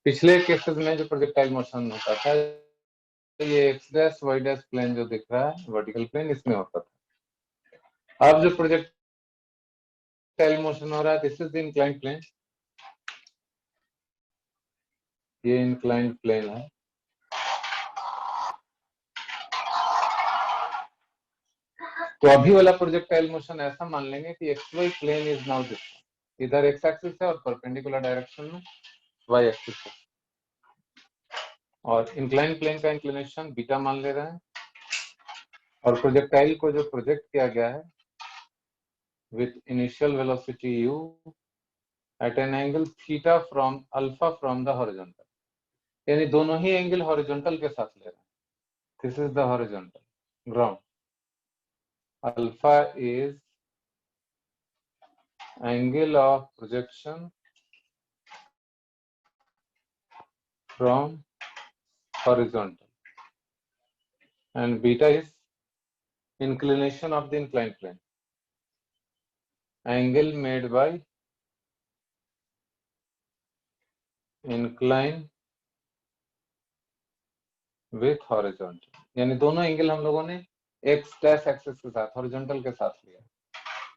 पिछले केसेस में जो प्रोजेक्टाइल मोशन होता था, ये X dash Y dash plane जो दिख रहा है वर्टिकल प्लेन, इसमें होता था। अब जो प्रोजेक्टाइल मोशन हो रहा है, this is the inclined plane, ये इंक्लाइंड प्लेन है। तो अभी वाला प्रोजेक्टाइल मोशन ऐसा मान लेंगे कि X Y plane is now this, इधर एक्स एक्सिस है और परपेंडिकुलर डायरेक्शन में वाई एक्सिस है, और इंक्लाइंड प्लेन का इंक्लिनेशन बीटा मान ले रहे हैं, और प्रोजेक्टाइल को जो प्रोजेक्ट किया गया है with initial velocity u at an angle theta from alpha from the horizontal, यानी दोनों ही एंगल हॉरिजॉन्टल के साथ ले रहे हैं। This is the horizontal ground, alpha is angle of projection from horizontal and beta is inclination of the inclined plane, angle made by incline with horizontal, यानी दोनों angle हम लोगों ने x डैश एक्सिस के साथ हॉरिजॉन्टल के साथ लिया।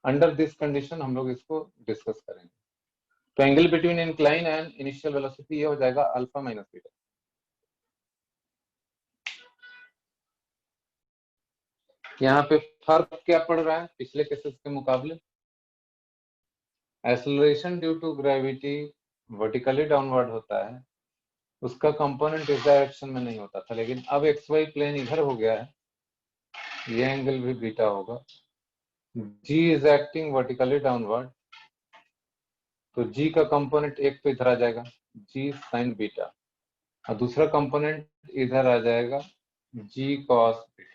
अंडर दिस कंडीशन हम लोग इसको डिस्कस करेंगे। तो angle between incline and initial velocity ये हो जाएगा अल्फा माइनस बीटा। यहाँ पे फर्क क्या पड़ रहा है पिछले केसेस के मुकाबले? Acceleration due to gravity vertically downward होता है, उसका कंपोनेंट इस डायरेक्शन में नहीं होता था, लेकिन अब एक्स वाई प्लेन इधर हो गया है, ये एंगल भी बीटा होगा। g is acting vertically downward, तो g का कंपोनेंट एक तो इधर आ जाएगा g साइन बीटा, और दूसरा कंपोनेंट इधर आ जाएगा g cos beta.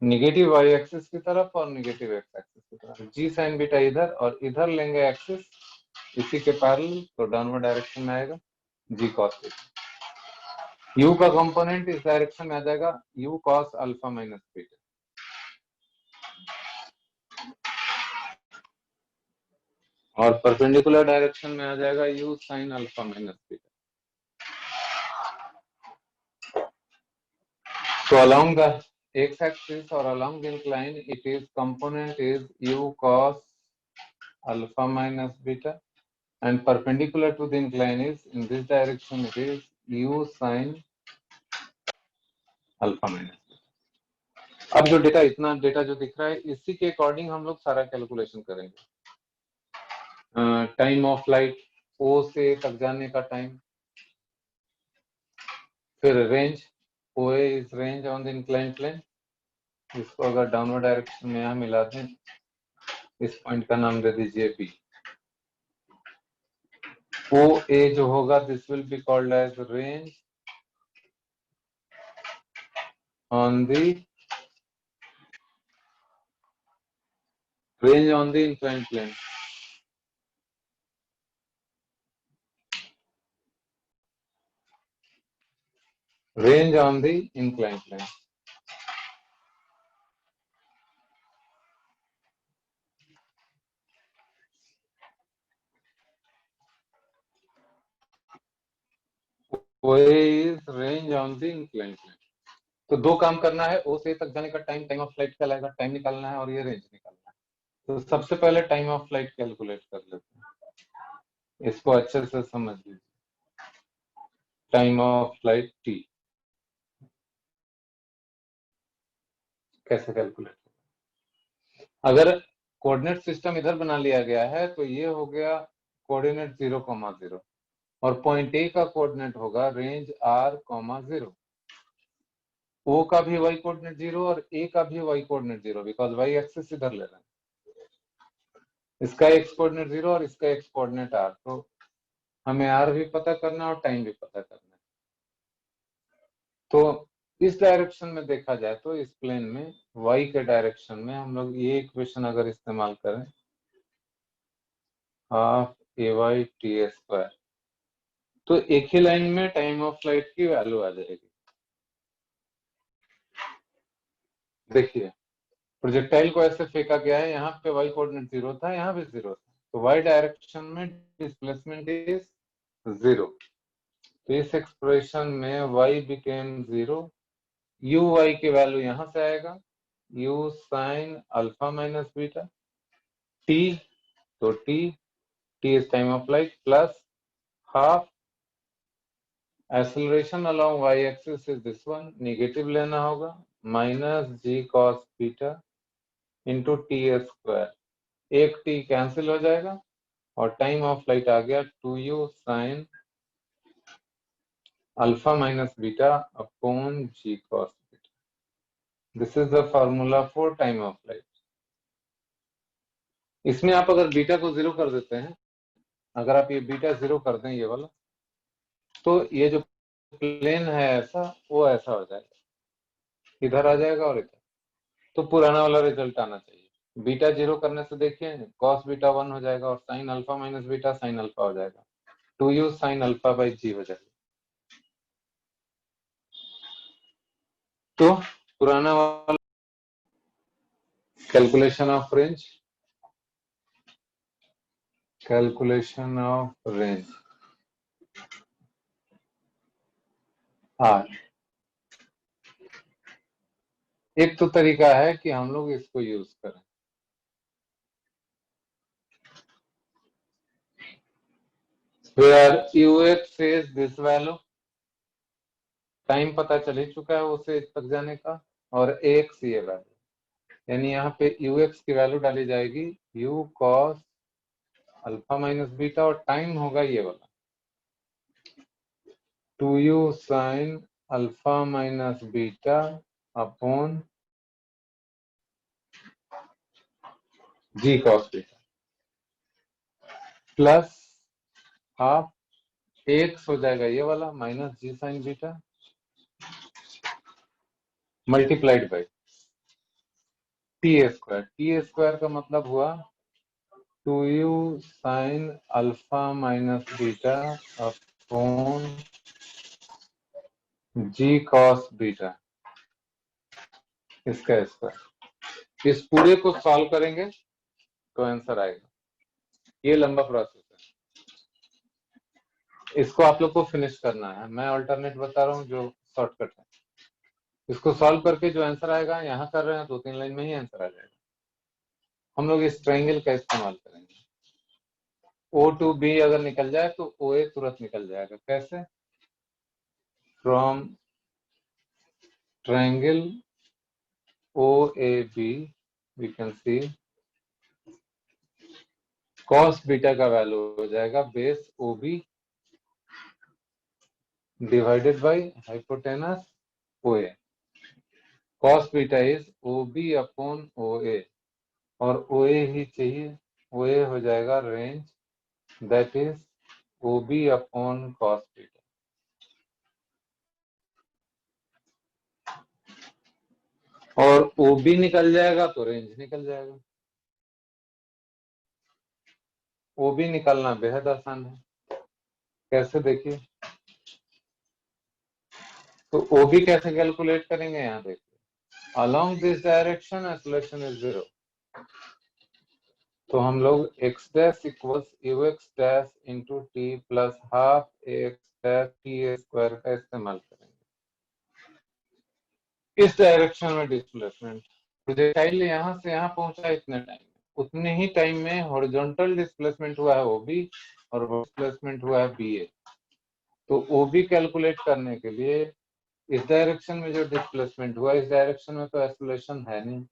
Negative Y axis की तरफ और निगेटिव एक्स एक्सिस की तरफ, जी साइन बीटा इधर और इधर लेंगे एक्सिस इसी के पैरेलल, तो डाउनवर्ड डायरेक्शन में आएगा जी कॉस बीटा। यू का कंपोनेंट इस डायरेक्शन में आ जाएगा you cos alpha minus beta, और परपेंडिकुलर डायरेक्शन में आ जाएगा you sign alpha minus beta. So along the x-axis or along the incline, it is component is u cos alpha minus beta, and perpendicular to the incline is in this direction it is u sin alpha minus beta। अब जो data इतना data जो दिख रहा है इसी के according हम लोग सारा कैलकुलेशन करेंगे। टाइम ऑफ लाइट O से तक जाने का टाइम, फिर range OA is range on the incline plane, इसको अगर डाउनवर्ड डायरेक्शन में यहाँ मिला दें, इस पॉइंट का नाम दे दीजिए B। OA जो होगा this will be called as range on the incline plane, range on the incline plane. OA is range on the incline plane. तो दो काम करना है, O से तक जाने का टाइम, टाइम ऑफ फ्लाइट कहलाएगा, टाइम निकालना है, और ये रेंज निकालना है। तो सबसे पहले टाइम ऑफ फ्लाइट कैलकुलेट कर लेते हैं, इसको अच्छे से समझ लीजिए। टाइम ऑफ फ्लाइट T कैसे कैलकुलेट? अगर कोऑर्डिनेट सिस्टम इधर बना लिया गया है तो ये हो गया कोऑर्डिनेट 0,0, और पॉइंट ए का कोऑर्डिनेट होगा रेंज r,0। O का भी y कोऑर्डिनेट 0 और A का भी y coordinate 0, because y axis इधर ले रहे हैं। इसका x कोऑर्डिनेट 0 और इसका x कोऑर्डिनेट r, तो हमें r भी पता करना है और टाइम भी पता करना है। तो इस डायरेक्शन में देखा जाए तो इस प्लेन में y के डायरेक्शन में हम लोग ये इक्वेशन अगर इस्तेमाल करें, हाफ ay t स्क्वायर, तो एक ही लाइन में टाइम ऑफ फ्लाइट की वैल्यू आ जाएगी। देखिए प्रोजेक्टाइल को ऐसे फेंका गया है, यहाँ पे y कोऑर्डिनेट 0 था, यहाँ भी 0 था, तो y डायरेक्शन में डिस्प्लेसमेंट इज 0। तो इस एक्सप्रेशन में y बिकेम 0, u y की वैल्यू यहां से आएगा u sign alpha minus beta, t तो t is time of light plus half acceleration along y axis is this one, negative लेना होगा, minus g cos beta into T square, एक t cancel हो जाएगा और टाइम ऑफ लाइट आ गया 2u sine alpha minus beta upon g cos beta. This is the formula for time of light. इसमें आप अगर बीटा को 0 कर देते हैं, अगर आप ये बीटा 0 कर दें ये वाला, तो ये जो प्लेन है ऐसा वो ऐसा हो जाएगा, इधर आ जाएगा और इधर, तो पुराना वाला रिजल्ट आना चाहिए। बीटा 0 करने से देखिए cos बीटा 1 हो जाएगा और sign alpha minus beta sine alpha हो जाएगा, 2u साइन अल्फा बाई जी हो जाएगा। तो पुराना वाला calculation of range, calculation of range R, एक तो तरीका है कि हम लोग इसको यूज करें, where ux is this value, time पता चल ही चुका है उसे तक जाने का, और ax ये वैल्यू, यानी यहाँ पे ux की वैल्यू डाली जाएगी u cos alpha minus beta और टाइम होगा ये वाला 2u sine alpha minus beta upon g cos beta plus half x हो जाएगा ये वाला minus g sine beta multiplied by t square का मतलब हुआ 2u sine alpha minus beta upon g cos beta, इसका स्क्वायर। इस पूरे को सॉल्व करेंगे तो आंसर आएगा। ये लंबा प्रोसेस है, इसको आप लोग को फिनिश करना है। मैं अल्टरनेट बता रहा हूँ जो शॉर्टकट है, इसको सॉल्व करके जो आंसर आएगा, यहाँ कर रहे हैं 2-3 लाइन में ही आंसर आ जाएगा। हम लोग इस ट्रायंगल का इस्तेमाल करेंगे। O to B अगर निकल जाए तो OA तुरंत निकल जाएगा। कैसे? From triangle OAB we can see cos beta का वैल्यू हो जाएगा base OB divided by hypotenuse OA। cos beta is OB upon OA और OA ही चाहिए, OA हो जाएगा range that is OB upon cos beta. और OB निकल जाएगा तो रेंज निकल जाएगा। OB निकालना बेहद आसान है। कैसे देखिए, तो OB कैसे कैलकुलेट करेंगे, यहाँ देखिए along this direction acceleration is 0, तो हम लोग x dash equals ux dash into T plus half x dash T square का इस्तेमाल करेंगे। इस डायरेक्शन में डिस्प्लेसमेंट प्रोजेक्टाइल यहाँ से यहाँ पहुंचा इतने टाइम में, उतने ही टाइम में हॉरिजॉन्टल डिस्प्लेसमेंट हुआ है OB और डिस्प्लेसमेंट हुआ है BA। तो OB कैलकुलेट करने के लिए इस डायरेक्शन में जो डिस्प्लेसमेंट हुआ, इस डायरेक्शन में तो एक्सेलरेशन है नहीं,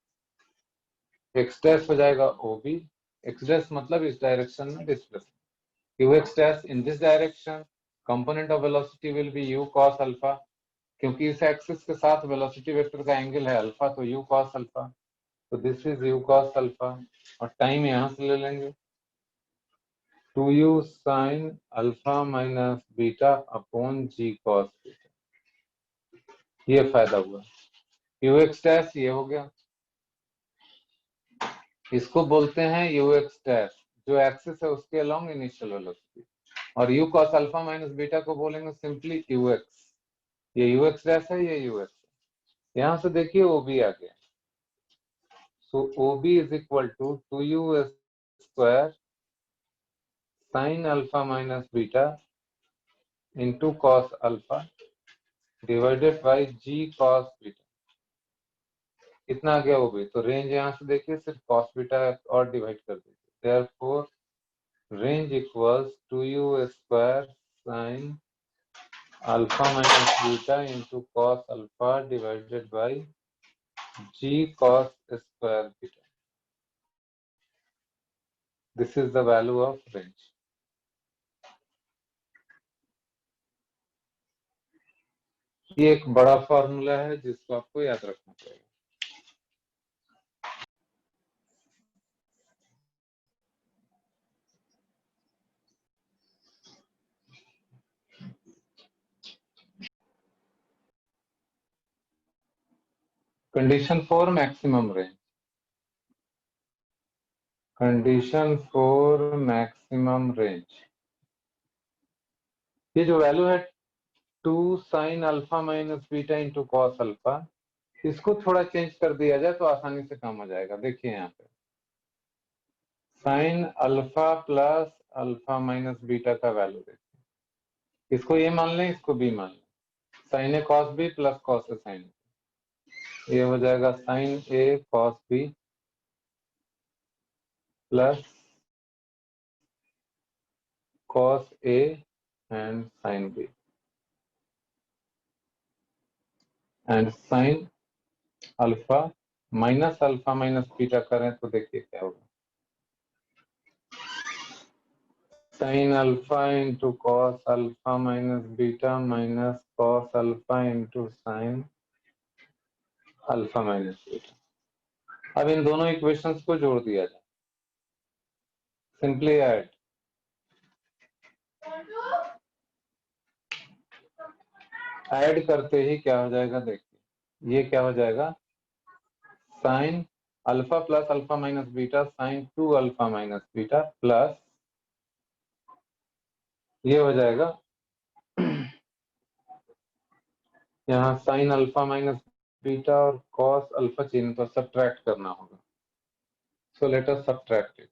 x डैश हो जाएगा OB, x डैश मतलब इस डायरेक्शन में displacement, ux dash in this direction, component of velocity will be u cos alpha, क्योंकि इस एक्सिस के साथ वेलोसिटी वेक्टर का एंगल है अल्फा, तो u cos अल्फा, तो this is u cos alpha, और टाइम यहां से ले लेंगे 2u sin alpha minus beta upon g cos beta. ये फायदा हुआ। ux डैश ये हो गया, इसको बोलते हैं ux डैश, जो एक्सिस है उसके अलोंग इनिशियल वेलोसिटी, और u cos alpha minus beta को बोलेंगे सिंपली ux। ये ux डैश है, ये ux है। यहां से देखिए OB आ गया, so OB is equal to 2u square sine alpha minus beta into cos alpha divided by g cos beta. कितना आ गया वो भी, तो रेंज यहाँ से देखिए सिर्फ कॉस बीटा और डिवाइड कर दीजिए। Therefore range equals 2u square sine alpha minus beta into cos alpha divided by g cos square beta. This is the value of range. ये एक बड़ा फॉर्मूला है जिसको आपको याद रखना पड़ेगा। Condition for maximum range, condition for maximum range, ये जो वैल्यू है 2 sign alpha minus beta into cos alpha, इसको थोड़ा चेंज कर दिया जाए तो आसानी से काम हो जाएगा। देखिए यहाँ पे sine alpha plus alpha minus beta का वैल्यू देखिए, इसको ए मान लें, इसको बी मान लें। Sine A cos B plus cos A sine, ये हो जाएगा sine A cos B plus cos A and sine B, and sine alpha minus beta करें तो देखिए क्या होगा, sine alpha into cos alpha minus beta minus cos alpha into sine alpha minus beta. अब इन दोनों इक्वेशंस को जोड़ दिया जाए, सिंपली ऐड करते ही क्या हो जाएगा देखिए, ये क्या हो जाएगा, sign alpha plus alpha minus beta sine 2 alpha minus beta plus ये हो जाएगा यहाँ साइन अल्फा माइनस बीटा और कॉस अल्फा चिन्ह तो सब्ट्रैक्ट करना होगा, so let us subtract it.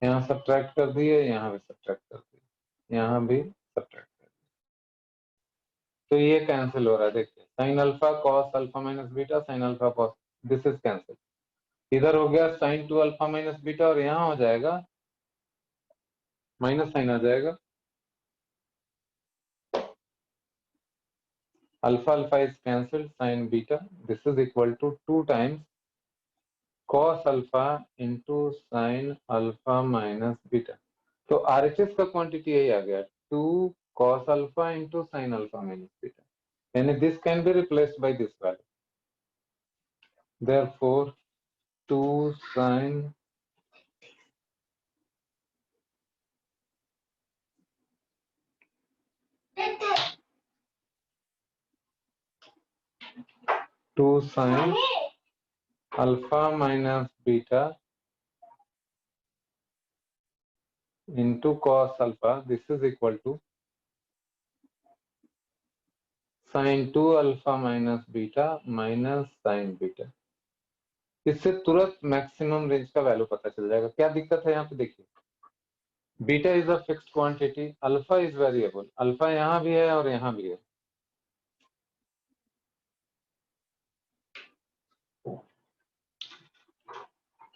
यहाँ सब्ट्रैक्ट कर दिए, यहाँ भी सब्ट्रैक्ट कर दिए, यहाँ भी सब्ट्रैक्ट कर दिए, तो ये कैंसिल हो रहा है। देखिए sine alpha cos alpha minus beta sine alpha cos, this is cancel. इधर हो गया साइन 2 अल्फा माइनस बीटा और यहाँ हो जाएगा माइनस साइन आ जाएगा, alpha alpha is cancelled, sin beta, this is equal to 2 times cos alpha into sin alpha minus beta। तो RHS का क्वांटिटी यही आ गया 2 cos alpha into sin alpha minus beta, यानी this can be replaced by this value, therefore 2 sin 2 sin alpha minus beta into cos alpha, this is equal to sin 2 alpha minus beta minus sin beta। इससे तुरंत maximum range का value पता चल जाएगा। क्या दिक्कत है यहाँ पे देखिए, beta is a fixed quantity, alpha is variable, alpha यहाँ भी है और यहाँ भी है।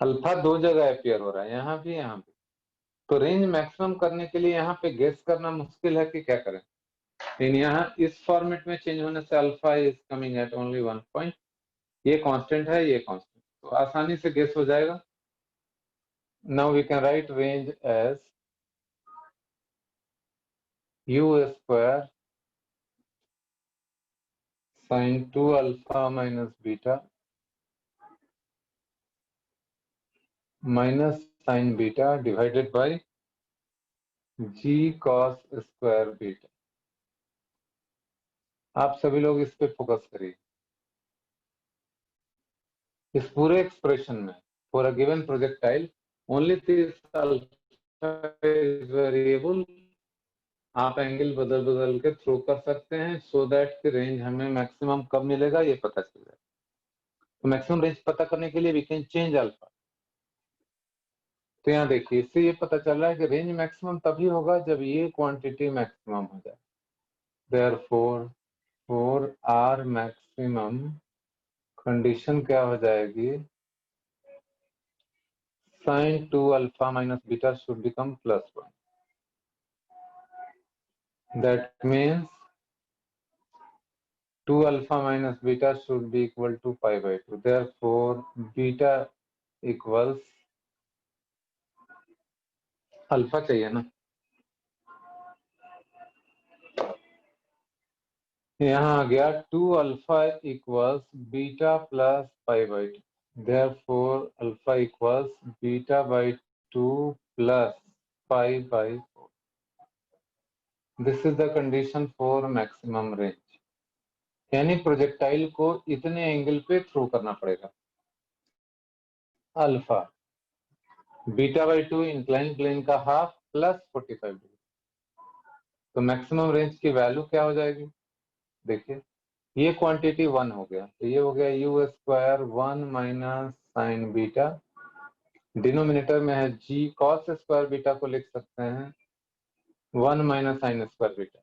अल्फा दो जगह अपीयर हो रहा है, यहाँ भी यहाँ भी, तो रेंज मैक्सिमम करने के लिए यहाँ पे गेस करना मुश्किल है कि क्या करें, लेकिन यहाँ इस फॉर्मेट में चेंज होने से alpha is coming at only 1 point, ये कांस्टेंट है, ये कांस्टेंट, तो आसानी से गेस हो जाएगा। Now we can write range as u square sin 2 alpha minus beta minus sine beta divided by g cos square beta. आप सभी लोग इस पे फोकस करिए। इस पूरे एक्सप्रेशन में for a given projectile only this alpha is variable, आप एंगल बदल बदल के थ्रो कर सकते हैं सो दैट कि रेंज हमें मैक्सिमम कब मिलेगा ये पता चल जाए। तो मैक्सिमम रेंज पता करने के लिए वी कैन चेंज अल्फा, तो यहाँ देखिए, इससे ये पता चल रहा है कि रेंज मैक्सिमम तभी होगा जब ये क्वांटिटी मैक्सिमम हो जाए। Therefore for R maximum condition क्या हो जाएगी, sin 2 alpha minus beta should become +1. That means 2 alpha minus beta should be equal to pi by 2. Therefore, beta equals alpha चाहिए ना, यहाँ आ गया 2 alpha equals beta plus pi by 2. Therefore, alpha equals beta by 2 plus pi by 4. This is the condition for maximum range. यानी projectile को इतने angle पे throw करना पड़ेगा, alpha beta by 2 incline plane का हाफ प्लस 45 डिग्री. तो maximum range की value क्या हो जाएगी, देखिए ये क्वांटिटी 1 हो गया, तो ये हो गया you square 1 minus sine beta, denominator में है जी कॉस स्क्वायर बीटा को लिख सकते हैं 1 माइनस साइन स्क्वायर बीटा.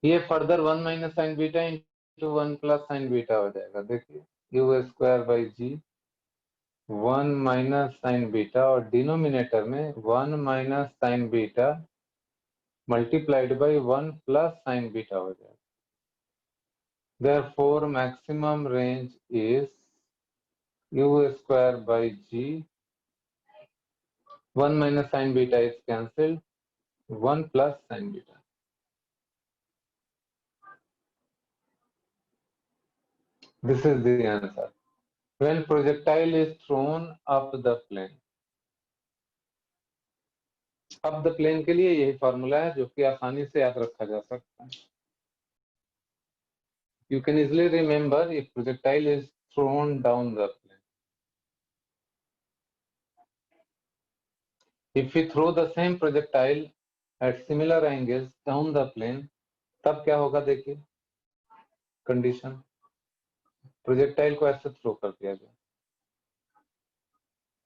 ये further 1 minus sine beta into 1 plus sine beta हो जाएगा. देखिए u square by g 1 minus sine beta और डिनोमिनेटर में 1 minus sine beta multiplied by 1 plus sine beta हो जाएगा. Therefore, maximum range is u square by g. 1 minus sin beta is cancelled. 1 plus sin beta. This is the answer. When projectile is thrown up the plane. up the plane के लिए यही formula है जो कि आसानी से याद रखा जा सकता है. You can easily remember if projectile is thrown down the plane. If we throw the same projectile at similar angles down the plane, तब क्या होगा, देखिए कंडीशन, प्रोजेक्टाइल को ऐसे थ्रो कर दिया गया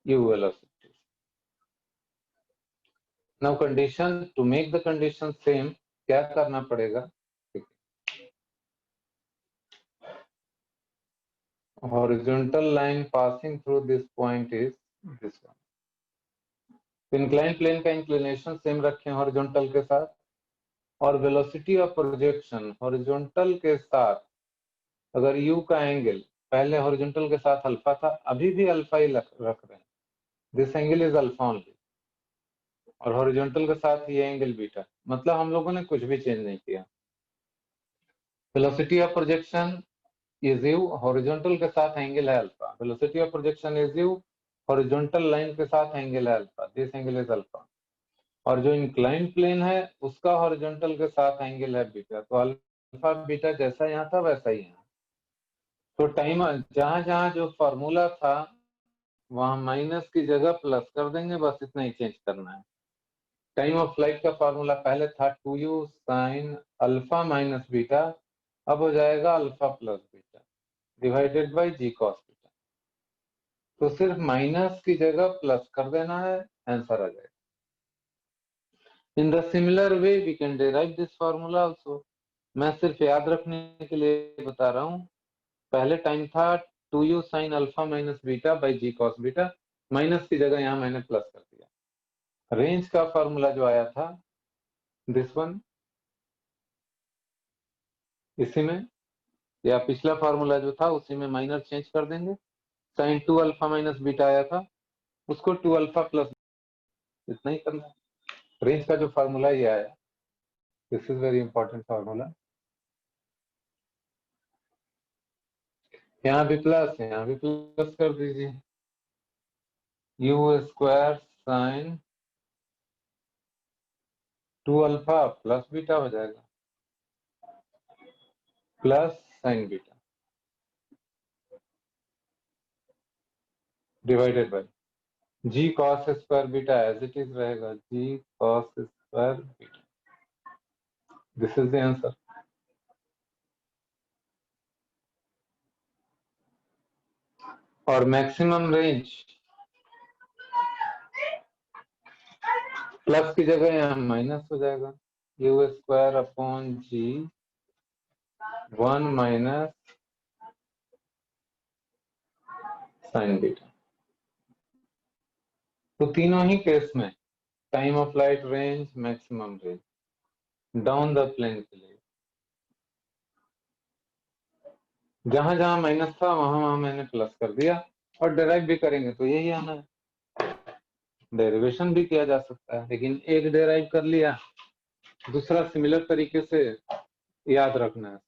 u velocity. Now condition, to make the condition same क्या करना पड़ेगा, horizontal line passing through this point is this one. Incline plane का इंक्लिनेशन सेम रखें हॉरिजॉन्टल के साथ, और वेलोसिटी ऑफ प्रोजेक्शन हॉरिजॉन्टल के साथ, अगर u का एंगल पहले हॉरिजॉन्टल के साथ अल्फा था, अभी भी अल्फा ही रख रहे हैं, this angle is alpha only, और हॉरिजॉन्टल के साथ ये एंगल बीटा, मतलब हम लोगों ने कुछ भी चेंज नहीं किया. Velocity of projection is you, horizontal के साथ एंगल है alpha. Velocity of projection is you, horizontal line के साथ एंगल है alpha, this angle is alpha. और जो इंक्लाइन प्लेन है उसका हॉरिजॉन्टल के साथ एंगल है बीटा, तो अल्फा बीटा जैसा यहाँ था वैसा ही है. तो टाइम जहां जहां जो फॉर्मूला था वहां माइनस की जगह प्लस कर देंगे, बस इतना ही चेंज करना है. टाइम ऑफ फ्लाइट का फॉर्मूला पहले था 2u sine alpha minus beta, अब हो जाएगा alpha plus beta divided by g cos beta. तो सिर्फ माइनस की जगह प्लस कर देना है, आंसर आ जाएगा. In the similar way we can derive this formula also. मैं सिर्फ याद रखने के लिए बता रहा हूँ. पहले टाइम था 2u sine alpha minus beta by g cos beta, minus की जगह यहाँ मैंने प्लस कर दिया. रेंज का फॉर्मूला जो आया था दिस वन, इसी में, या पिछला फॉर्मूला जो था उसी में माइनर चेंज कर देंगे. साइन 2 अल्फा माइनस बीटा आया था, उसको 2 अल्फा प्लस, इतना ही करना है. रेंज का जो फॉर्मूला ये आया, this is very important formula. यहाँ भी प्लस है, यहाँ भी प्लस कर दीजिए. U square sine 2 alpha plus beta हो जाएगा, plus sine beta divided by g cos square beta as it is रहेगा, g cos square beta. This is the answer. और मैक्सिमम रेंज प्लस की जगह यहाँ माइनस हो जाएगा, u square upon g 1 minus sine beta. तो तीनों ही केस में time of light, range, maximum range down the plane के लिए जहां जहां माइनस था वहां वहां मैंने प्लस कर दिया, और डेराइव भी करेंगे तो यही आना है। डेरिवेशन भी किया जा सकता है, लेकिन एक डेराइव कर लिया, दूसरा सिमिलर तरीके से याद रखना है।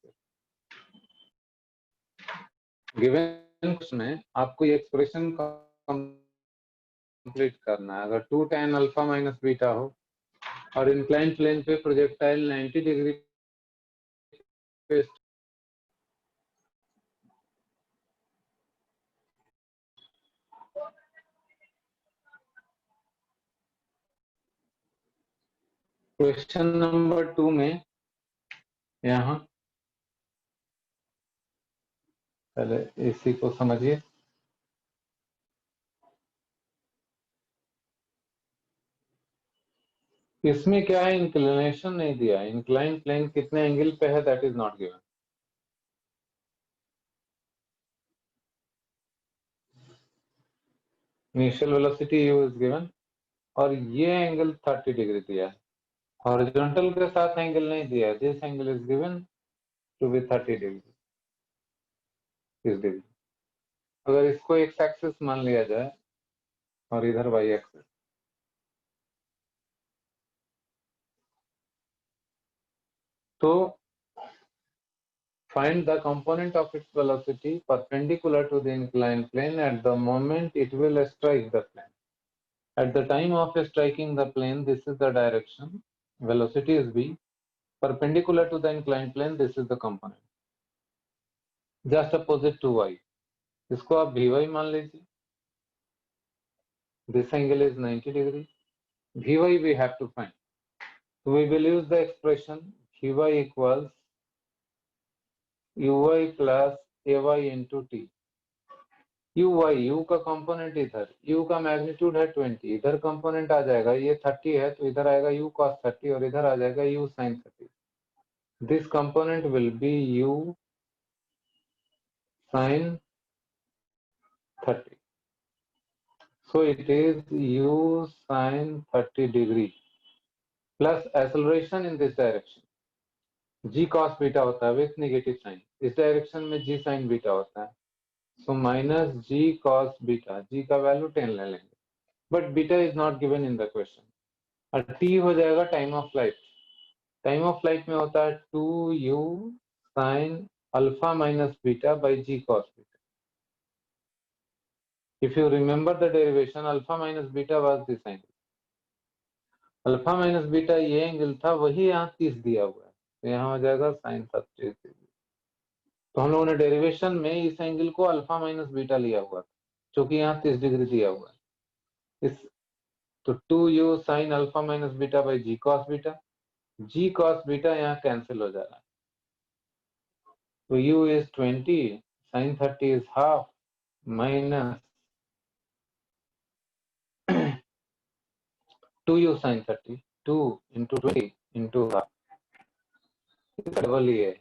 गिवन में आपको ये एक्सप्रेशन कंप्लीट करना है। अगर 2 tan अल्फा माइनस बीटा हो और इंक्लाइन प्लेन पे प्रोजेक्टाइल 90 डिग्री पे क्वेश्चन नंबर 2 में यहाँ पहले इसी को समझिए। इसमें क्या है, इंक्लिनेशन नहीं दिया, इंक्लाइन प्लेन कितने एंगल पे है that is not given. Initial velocity u is given और ये एंगल 30 डिग्री दिया है। हॉरिजॉन्टल के साथ एंगल नहीं दिया है, this angle is given to be 30 degree, इस डिग्री। अगर इसको एक्स एक्सिस मान लिया जाए और इधर वाई एक्सिस, तो find the component of its velocity perpendicular to the inclined plane at the moment it will strike the plane. At the time of striking the plane, this is the direction, velocity is v, perpendicular to the inclined plane, this is the component, just opposite to y. इसको आप vy मान लीजिए, this angle is 90 degree, vy we have to find, so we will use the expression vy equals uy plus ay into t. u का component इधर, u का magnitude है 20, इधर component आ जाएगा, ये 30 है तो इधर आएगा u cos 30 और इधर आ जाएगा u sin 30. This component will be u sin 30. So it is u sin 30 degree plus acceleration in this direction. g cos beta होता है विथ नेगेटिव साइन, इस डायरेक्शन में g sin बीटा होता है, so minus g cos beta, g का value 10 ले लेंगे, but beta is not given in the question. और t हो जाएगा time of flight, time of flight में होता है 2u sin alpha minus beta by g cos beta. If you remember the derivation, alpha minus beta was this angle, alpha minus beta ये angle था, वही यहाँ 30 दिया हुआ है, तो यहाँ हो जाएगा sin 30 डिग्री। तो हम लोगों ने डेरिवेशन में इस एंगल को अल्फा माइनस बीटा लिया हुआ था, जो कि यहाँ 30 डिग्री दिया हुआ है। इस तो 2u sin alpha minus beta by g cos beta, g cos beta यहाँ कैंसिल हो जा रहा है, तो u is 20, sin 30 is half minus 2u sin 30, 2 into 20 into half, double ही है,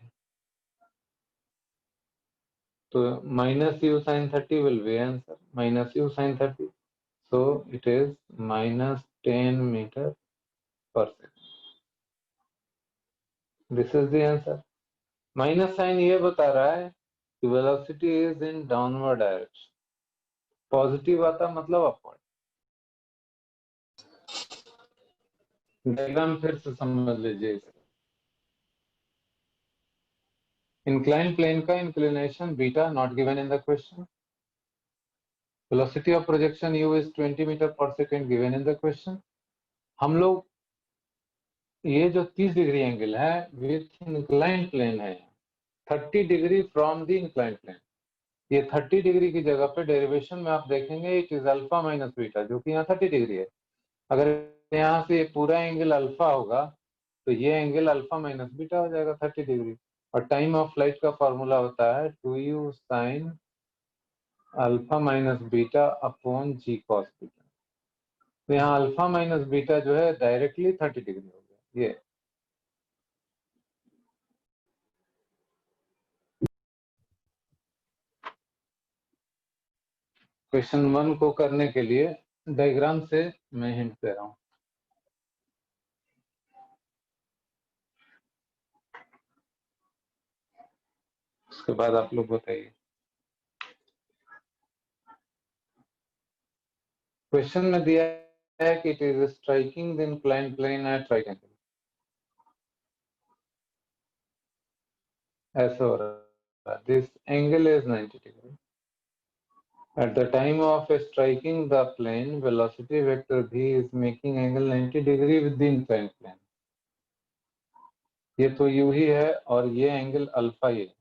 तो minus u sin 30 will be answer, minus u sin 30, so it is minus 10 meter per second. This is the answer. Minus sine ये बता रहा है कि velocity is in downward direction, positive आता मतलब upward. Diagram फिर से समझ लीजिए इसे। इंक्लाइन प्लेन का inclination beta not given in the question, velocity of projection u is 20 metre पर second given in the question. हम लोग ये जो 30 डिग्री एंगल है विथ इंक्लाइन प्लेन है, 30 degree from the incline plane, ये 30 डिग्री की जगह पे डेरिवेशन में आप देखेंगे it is alpha minus beta, जो कि यहाँ 30 डिग्री है। अगर यहाँ से पूरा एंगल अल्फा होगा तो ये एंगल अल्फा माइनस बीटा हो जाएगा 30 डिग्री, और टाइम ऑफ फ्लाइट का फॉर्मूला होता है 2u sin alpha minus beta upon g cos beta. तो यहाँ अल्फा माइनस बीटा जो है डायरेक्टली 30 डिग्री हो गया। ये क्वेश्चन 1 को करने के लिए डायग्राम से मैं हिंट दे रहा हूँ। उसके बाद आप लोग बताइए। क्वेश्चन में दिया है कि it is striking the inclined plane at right angle. ऐसा हो रहा है, this angle is 90 degree. At the time of striking the plane, velocity vector v is making angle 90 degree with the inclined plane. ये तो u ही है और ये angle alpha ही है।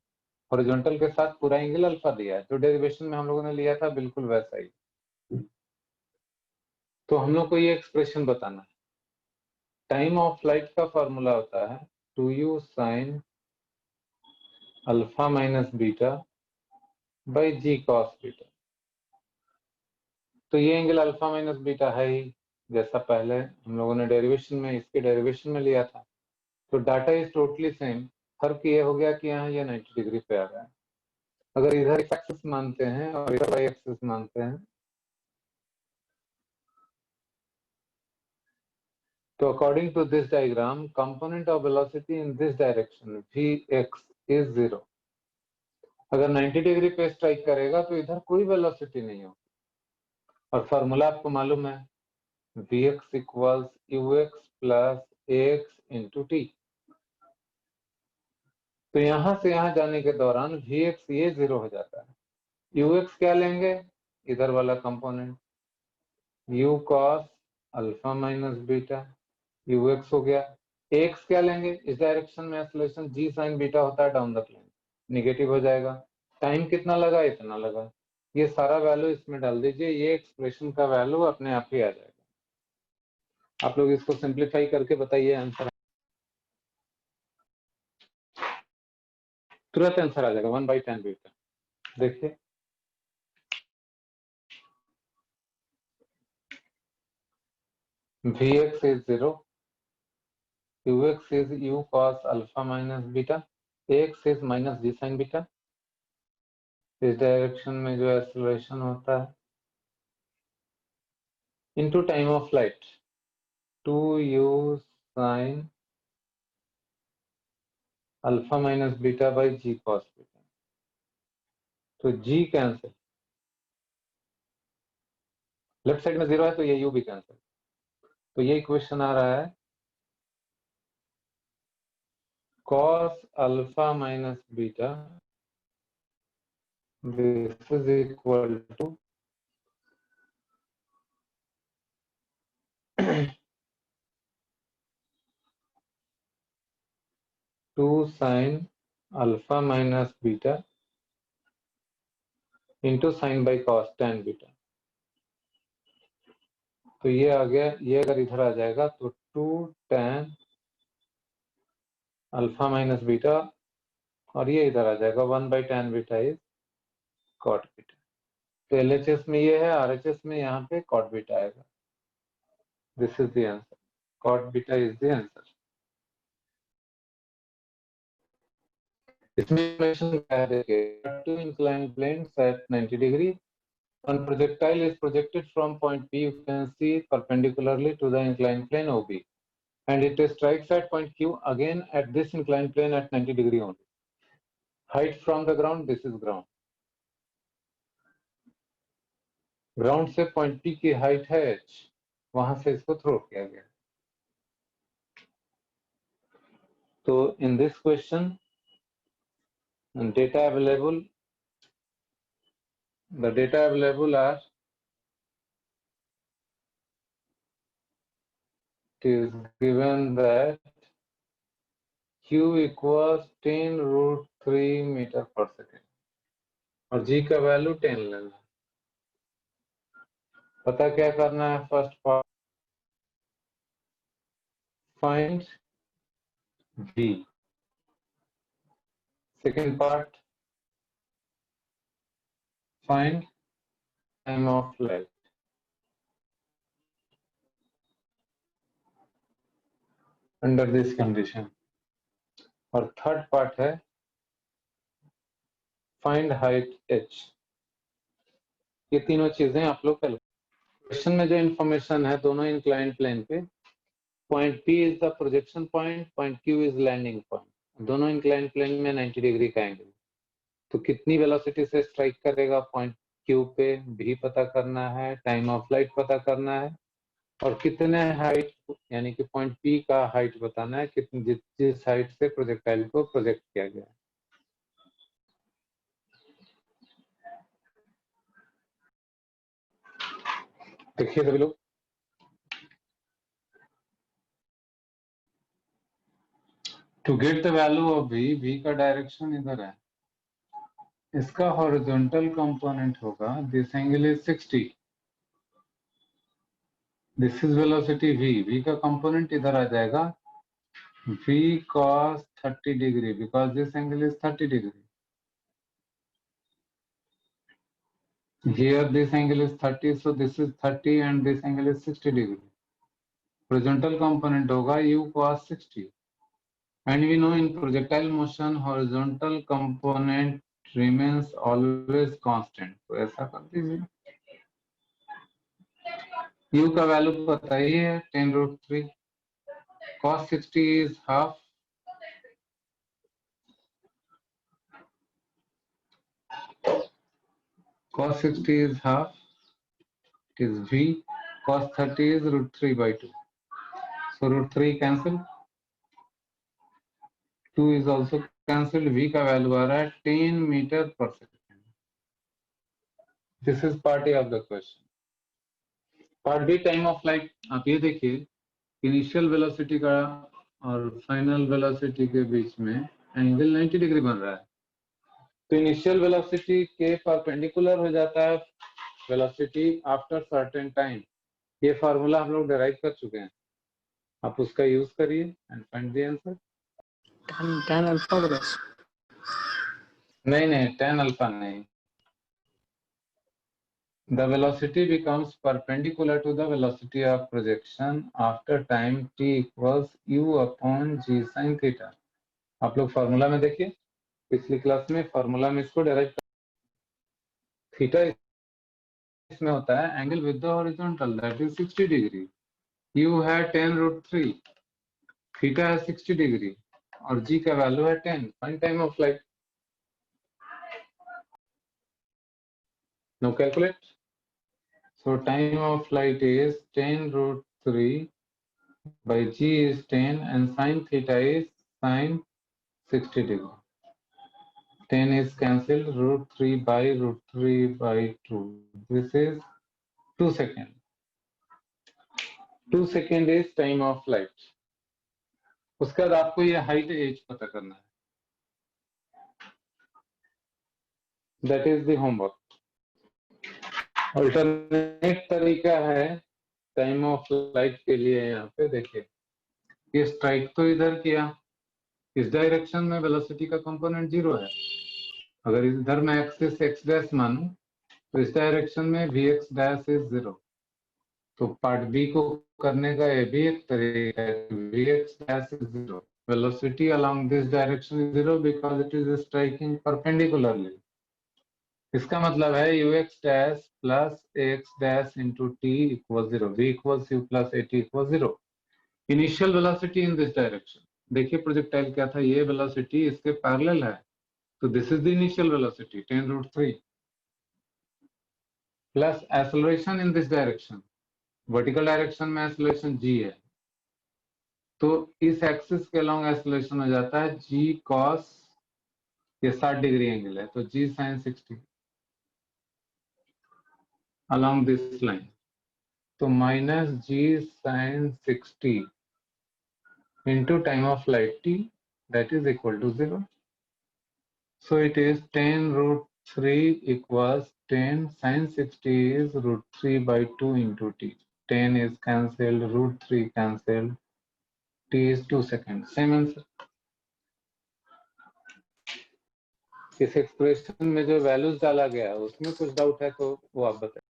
हॉरिजॉन्टल के साथ पूरा एंगल अल्फा दिया है, जो डेरिवेशन में हम लोगों ने लिया था बिल्कुल वैसा ही। तो हम लोग को ये एक्सप्रेशन बताना है। टाइम ऑफ फ्लाइट का फॉर्मूला होता है 2u sin alpha minus beta by g cos beta. तो ये एंगल अल्फा माइनस बीटा है ही, जैसा पहले हम लोगों ने डेरिवेशन में इसके डेरिवेशन में लिया था। तो डाटा इज टोटली सेम। फर्क ये हो गया कि यहाँ ये 90 डिग्री पे आ रहा है। अगर इधर एक्स एक्सिस मानते हैं और इधर वाई एक्सिस मानते हैं तो according to this diagram component of velocity in this direction vx is 0। अगर 90 डिग्री पे स्ट्राइक करेगा तो इधर कोई वेलोसिटी नहीं हो। और फॉर्मूला आपको मालूम है, vx equals ux plus ax into T. तो यहां से यहां जाने के दौरान vx ये 0 हो जाता है। ux क्या लेंगे, इधर वाला component u cos alpha minus beta ux हो गया। ax क्या लेंगे, इस डायरेक्शन में एक्सेलरेशन g sin बीटा होता है डाउन द प्लेन, निगेटिव हो जाएगा। टाइम कितना लगा, इतना लगा। ये सारा वैल्यू इसमें डाल दीजिए, ये एक्सप्रेशन का वैल्यू अपने आप ही आ जाएगा। आप लोग इसको सिंप्लीफाई करके बताइए, आंसर तुरंत आंसर आ जाएगा 1/10 बीटा। देखिए vx is 0, ux is u cos alpha minus beta, ax is minus g sin beta। इस डायरेक्शन में जो एक्सेलरेशन होता है into time of flight 2u sin alpha minus beta by g cos beta. तो g cancel, left side में 0 है तो ये u भी कैंसिल। तो ये इक्वेशन आ रहा है cos alpha minus beta this is equal to 2 sin alpha minus beta into sine by cos tan beta. तो ये आ गया, ये अगर इधर आ जाएगा तो 2 tan अल्फा माइनस बीटा और ये इधर आ जाएगा 1/tan beta is cot beta. तो LHS में ये है, RHS में यहाँ पे कॉट बीटा आएगा। This is the answer, cot beta is the answer. इसमें इक्वेशन क्या है, देखिए two inclined planes at 90 degree, one projectile is projected from point P, you can see perpendicularly to the inclined plane OB, and it strikes at point Q again at this inclined plane at 90 degree only. Height from the ground, this is ground. Ground से point P की height है h, वहां से इसको throw किया गया। तो in this question data available, the data available are, it is given that Q equals 10√3 metre पर सेकेंड और G का वैल्यू 10 लेना। पता क्या करना है, first part find V, second part find time of flight. Under this condition. और third part है फाइंड हाइट h। ये तीनों चीजें आप लोग क्वेश्चन में जो इंफॉर्मेशन है दोनों इंक्लाइंड प्लेन पे, point P is the projection point, point Q is landing point. दोनों इंक्लाइंड प्लेन में 90 डिग्री का एंगल। तो कितनी वेलोसिटी से स्ट्राइक करेगा पॉइंट Q पे, भी पता करना है, टाइम ऑफ फ्लाइट पता करना है, और कितने हाइट यानी कि पॉइंट P का हाइट बताना है, कितनी जिस हाइट से प्रोजेक्टाइल को प्रोजेक्ट किया गया है। देखिए सभी लोग, to get the value of v का डायरेक्शन इधर है, इसका हॉरिजॉन्टल कंपोनेंट होगा this angle is 60, this is velocity v का कंपोनेंट इधर आ जाएगा v cos 30 degree, because this angle is 30 degree. Here this angle is 30, so this is 30 and this angle is 60 degree. Horizontal component होगा u cos 60. And we know in projectile motion horizontal component remains always constant. तो ऐसा कर दीजिए। u का value पता ही है 10√3. Cos 60 is half. Cos 60 is half. It is v. Cos 30 is √3/2. So √3 cancel. 2 is also cancelled. v का value आ रहा है 10 मीटर पर second. This is part A of the question. Part B time of flight. आप ये देखिए initial velocity का और फाइनल वेलोसिटी के बीच में एंगल 90 डिग्री बन रहा है। तो इनिशियल वेलोसिटी के परपेंडिकुलर हो जाता है वेलोसिटी आफ्टर सर्टेन टाइम। ये फार्मूला हम लोग डिराइव कर चुके हैं, आप उसका यूज करिए and find the answer. tan alpha plus नहीं tan अल्फा नहीं। The velocity becomes perpendicular to the velocity of projection after time t equals u upon g sin theta। आप लोग फार्मूला में देखिए, पिछली क्लास में फार्मूला में इसको डायरेक्ट, थीटा इसमें होता है angle with the horizontal that is 60 degree, u है 10√3, थीटा है 60 डिग्री और g का वैल्यू है 10। Find time of flight. No calculate. So time of flight is 10√3 by g is 10 and sin theta is sin 60 degree. 10 is cancelled, √3 by √3/2. This is 2 seconds. 2 seconds is time of flight. उसके बाद आपको ये height h पता करना है। That is the homework. Alternate तरीका है time of flight के लिए। यहाँ पे देखिए ये स्ट्राइक तो इधर किया, इस डायरेक्शन में वेलोसिटी का कंपोनेंट 0 है। अगर इधर मैं एक्सिस x डैश मानूं तो इस डायरेक्शन में vx डैश इज 0। तो पार्ट बी को करने का ये भी एक तरीका है, vx dash is 0, velocity along this direction is 0 because it is striking perpendicularly. इसका मतलब है ux dash plus ax dash into t equal 0, v equals u plus at equal 0। Initial velocity in this direction, देखिए projectile क्या था, ये velocity इसके parallel है, तो this is the initial velocity 10√3 plus acceleration in this direction, vertical direction में acceleration g है, तो इस एक्सिस के अलोंग एक्सेलरेशन हो जाता है g cos, ये 60 डिग्री एंगल है तो g sin 60 along this line, तो minus g sin 60 into time of flight t, that is equal to 0. So it is 10√3 equals 10 sin 60 is √3/2 into t. 10 is cancelled, √3 cancelled, t is 2 seconds. Same answer. इस expression में जो values डाला गया है उसमें कुछ doubt है तो वो आप बताइए।